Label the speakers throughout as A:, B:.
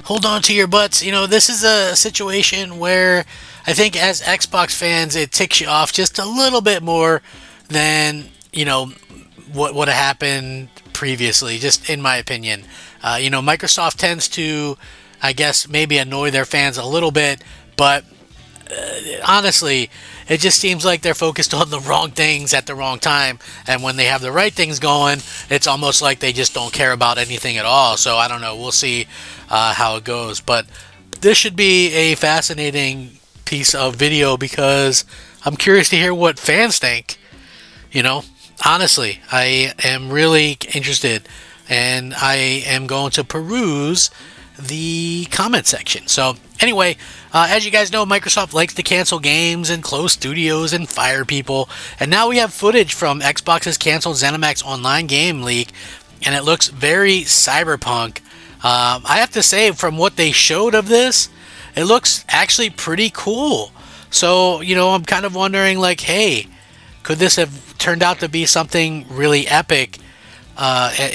A: hold on to your butts. This is a situation where I think as Xbox fans, it ticks you off just a little bit more than, what would have happened previously, just in my opinion. Microsoft tends to, I guess, maybe annoy their fans a little bit, but honestly, it just seems like they're focused on the wrong things at the wrong time. And when they have the right things going, it's almost like they just don't care about anything at all. So I don't know. We'll see how it goes. But this should be a fascinating piece of video because I'm curious to hear what fans think. Honestly, I am really interested and I am going to peruse the comment section. So anyway, as you guys know, Microsoft likes to cancel games and close studios and fire people. And now we have footage from Xbox's canceled ZeniMax Online game leak, and it looks very cyberpunk. I have to say, from what they showed of this, it looks actually pretty cool. So, I'm kind of wondering, like, hey, could this have turned out to be something really epic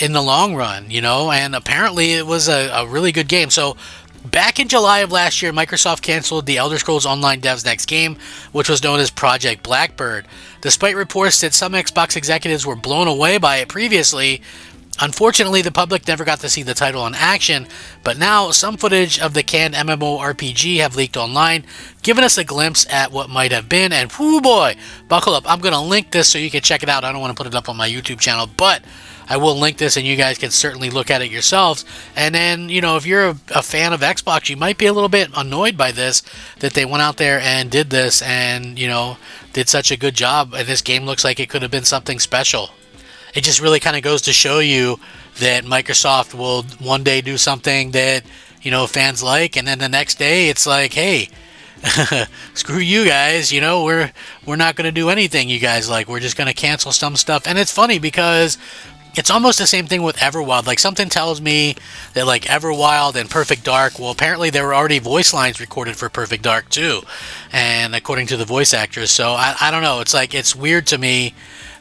A: in the long run, and apparently it was a really good game. So back in July of last year, Microsoft canceled the Elder Scrolls Online dev's next game, which was known as Project Blackbird. Despite reports that some Xbox executives were blown away by it previously, unfortunately the public never got to see the title in action, but now some footage of the canned MMORPG have leaked online, giving us a glimpse at what might have been, and whoo boy, buckle up, I'm going to link this so you can check it out. I don't want to put it up on my YouTube channel, but I will link this and you guys can certainly look at it yourselves. And then, if you're a fan of Xbox, you might be a little bit annoyed by this, that they went out there and did this and, did such a good job. And this game looks like it could have been something special. It just really kind of goes to show you that Microsoft will one day do something that, fans like. And then the next day it's like, hey, screw you guys, we're not going to do anything you guys like. We're just going to cancel some stuff. And it's funny because it's almost the same thing with Everwild. Like, something tells me that, like, Everwild and Perfect Dark, well, apparently there were already voice lines recorded for Perfect Dark too, and according to the voice actress. So I don't know. It's like, it's weird to me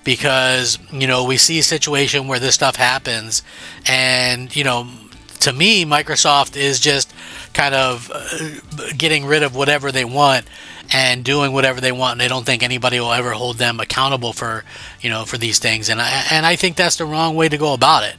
A: because, we see a situation where this stuff happens, and, to me, Microsoft is just kind of getting rid of whatever they want and doing whatever they want, and they don't think anybody will ever hold them accountable for, for these things. And I think that's the wrong way to go about it,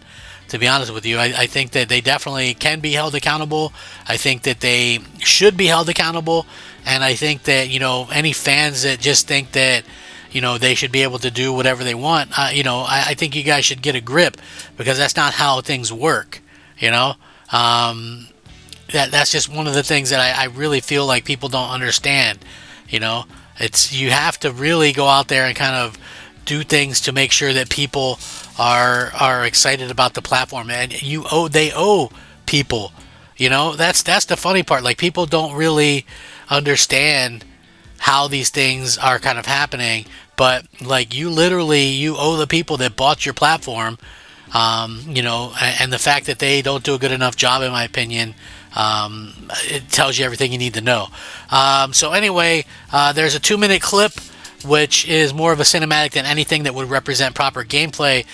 A: to be honest with you. I think that they definitely can be held accountable. I think that they should be held accountable. And I think that, any fans that just think that, they should be able to do whatever they want, I think you guys should get a grip, because that's not how things work, That's just one of the things that I really feel like people don't understand. It's, you have to really go out there and kind of do things to make sure that people are excited about the platform, and they owe people. That's the funny part. Like, people don't really understand how these things are kind of happening, but like, you owe the people that bought your platform. And the fact that they don't do a good enough job, in my opinion, it tells you everything you need to know. So anyway, there's a 2-minute clip, which is more of a cinematic than anything that would represent proper gameplay.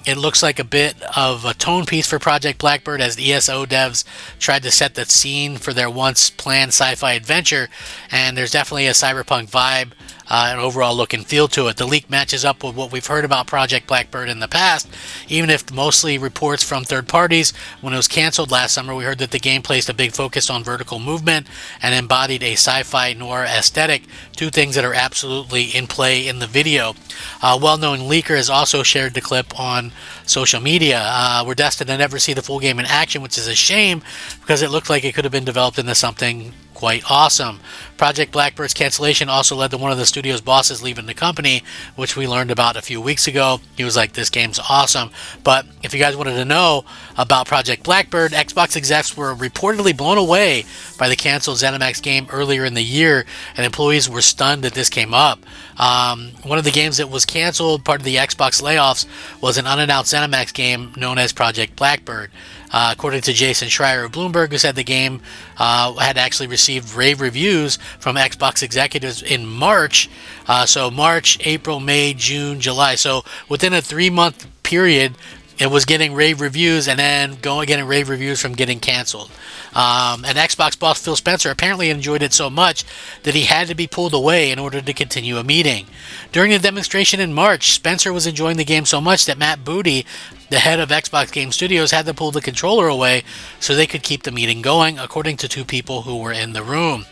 A: It looks like a bit of a tone piece for Project Blackbird, as the ESO devs tried to set the scene for their once planned sci-fi adventure, and there's definitely a cyberpunk vibe, an overall look and feel to it. The leak matches up with what we've heard about Project Blackbird in the past, even if mostly reports from third parties. When it was canceled last summer, we heard that the game placed a big focus on vertical movement and embodied a sci-fi noir aesthetic, two things that are absolutely in play in the video. A well-known leaker has also shared the clip on social media. We're destined to never see the full game in action, which is a shame, because it looked like it could have been developed into something quite awesome. Project Blackbird's cancellation also led to one of the studio's bosses leaving the company, which we learned about a few weeks ago. He was like, this game's awesome. But if you guys wanted to know about Project Blackbird, Xbox execs were reportedly blown away by the canceled ZeniMax game earlier in the year, and employees were stunned that this came up. One of the games that was canceled, part of the Xbox layoffs, was an unannounced ZeniMax game known as Project Blackbird. According to Jason Schreier of Bloomberg, who said the game had actually received rave reviews from Xbox executives in March. So March, April, May, June, July. So within a 3-month period, it was getting rave reviews and then getting rave reviews from getting canceled. And Xbox boss Phil Spencer apparently enjoyed it so much that he had to be pulled away in order to continue a meeting. During the demonstration in March, Spencer was enjoying the game so much that Matt Booty, the head of Xbox Game Studios, had to pull the controller away so they could keep the meeting going, according to two people who were in the room.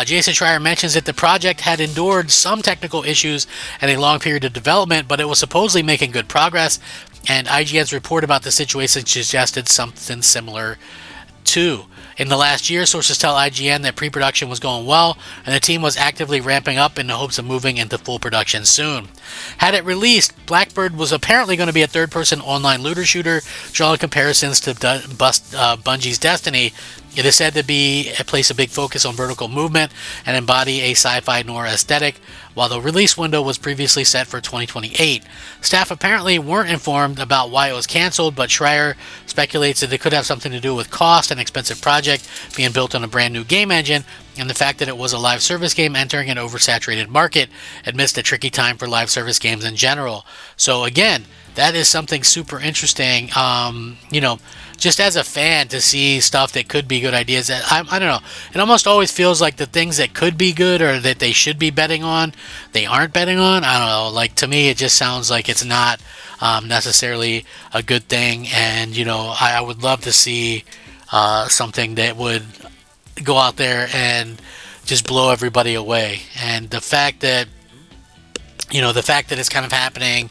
A: Jason Schreier mentions that the project had endured some technical issues and a long period of development, but it was supposedly making good progress, and IGN's report about the situation suggested something similar too. In the last year, sources tell IGN that pre-production was going well, and the team was actively ramping up in the hopes of moving into full production soon. Had it released, Blackbird was apparently going to be a third-person online looter shooter, drawing comparisons to Bungie's Destiny. It is said to place a big focus on vertical movement and embody a sci-fi noir aesthetic, while the release window was previously set for 2028. Staff apparently weren't informed about why it was canceled, but Schreier speculates that it could have something to do with cost and expensive project being built on a brand new game engine, and the fact that it was a live service game entering an oversaturated market amidst a tricky time for live service games in general. So again, that is something super interesting. Just as a fan, to see stuff that could be good ideas. That I don't know. It almost always feels like the things that could be good or that they should be betting on, they aren't betting on. I don't know. Like, to me, it just sounds like it's not necessarily a good thing. And I would love to see something that would go out there and just blow everybody away. And the fact that it's kind of happening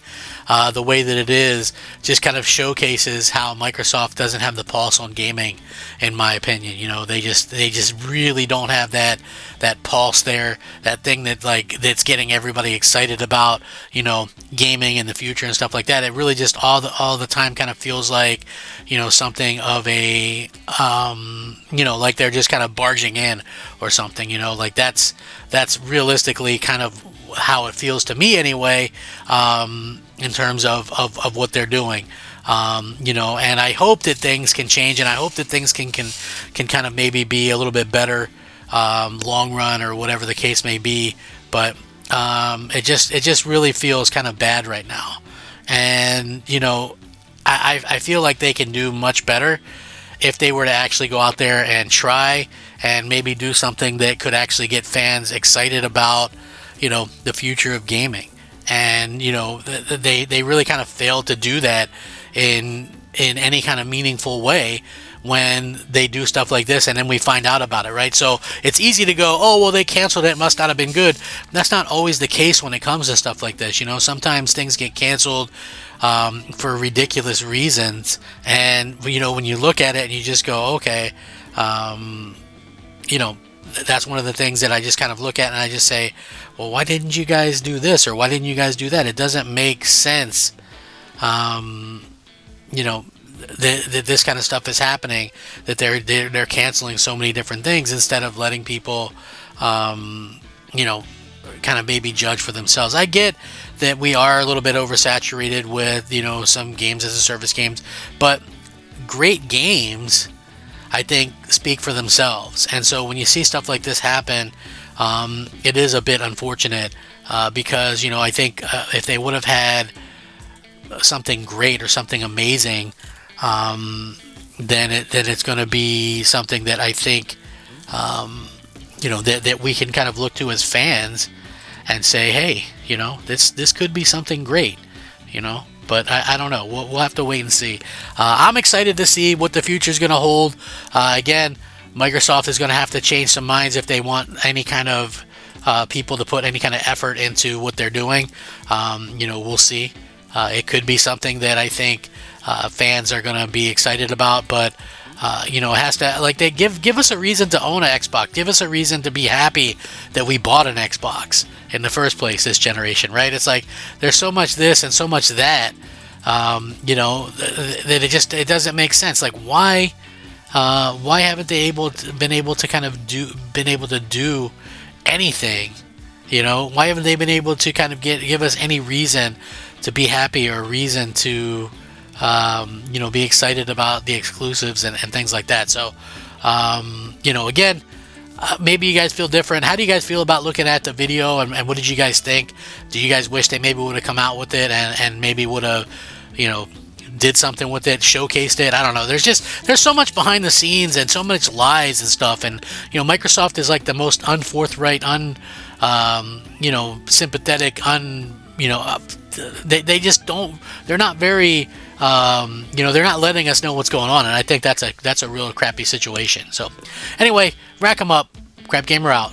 A: the way that it is just kind of showcases how Microsoft doesn't have the pulse on gaming, in my opinion. They just really don't have that pulse there, that thing that's getting everybody excited about gaming in the future and stuff like that. It really just all the time kind of feels like something of a like they're just kind of barging in or something. Like that's realistically kind of how it feels to me anyway, in terms of what they're doing. And I hope that things can change, and I hope that things can kind of maybe be a little bit better long run, or whatever the case may be. But it just really feels kind of bad right now. And I feel like they can do much better if they were to actually go out there and try and maybe do something that could actually get fans excited about the future of gaming. And they really kind of failed to do that in any kind of meaningful way when they do stuff like this, and then we find out about it, right? So it's easy to go, oh well, they canceled it, must not have been good. That's not always the case when it comes to stuff like this. Sometimes things get canceled for ridiculous reasons, and when you look at it and you just go, okay, that's one of the things that I just kind of look at and I just say, well, why didn't you guys do this, or why didn't you guys do that? It doesn't make sense. That this kind of stuff is happening, that they're canceling so many different things instead of letting people kind of maybe judge for themselves. I get that we are a little bit oversaturated with some games as a service games, but great games, I think, speak for themselves. And so when you see stuff like this happen, it is a bit unfortunate, because I think if they would have had something great or something amazing, then it's going to be something that I think that we can kind of look to as fans and say, hey, this could be something great, But I don't know. We'll have to wait and see. I'm excited to see what the future is going to hold. Again, Microsoft is going to have to change some minds if they want any kind of people to put any kind of effort into what they're doing. We'll see. It could be something that I think fans are going to be excited about, but it has to, they give us a reason to own an Xbox. Give us a reason to be happy that we bought an Xbox in the first place this generation, right? It's like there's so much this and so much that, that it doesn't make sense. Like, why haven't they been able to do anything? Why haven't they been able to kind of give us any reason to be happy, or a reason to be excited about the exclusives and things like that? So again, maybe you guys feel different. How do you guys feel about looking at the video, and what did you guys think? Do you guys wish they maybe would have come out with it and maybe would have did something with it, showcased it. I don't know. There's so much behind the scenes and so much lies and stuff. And Microsoft is like the most unforthright, sympathetic, they just don't. They're not very. They're not letting us know what's going on, and I think that's a real crappy situation. So, anyway, rack 'em up. Crap Gamer out.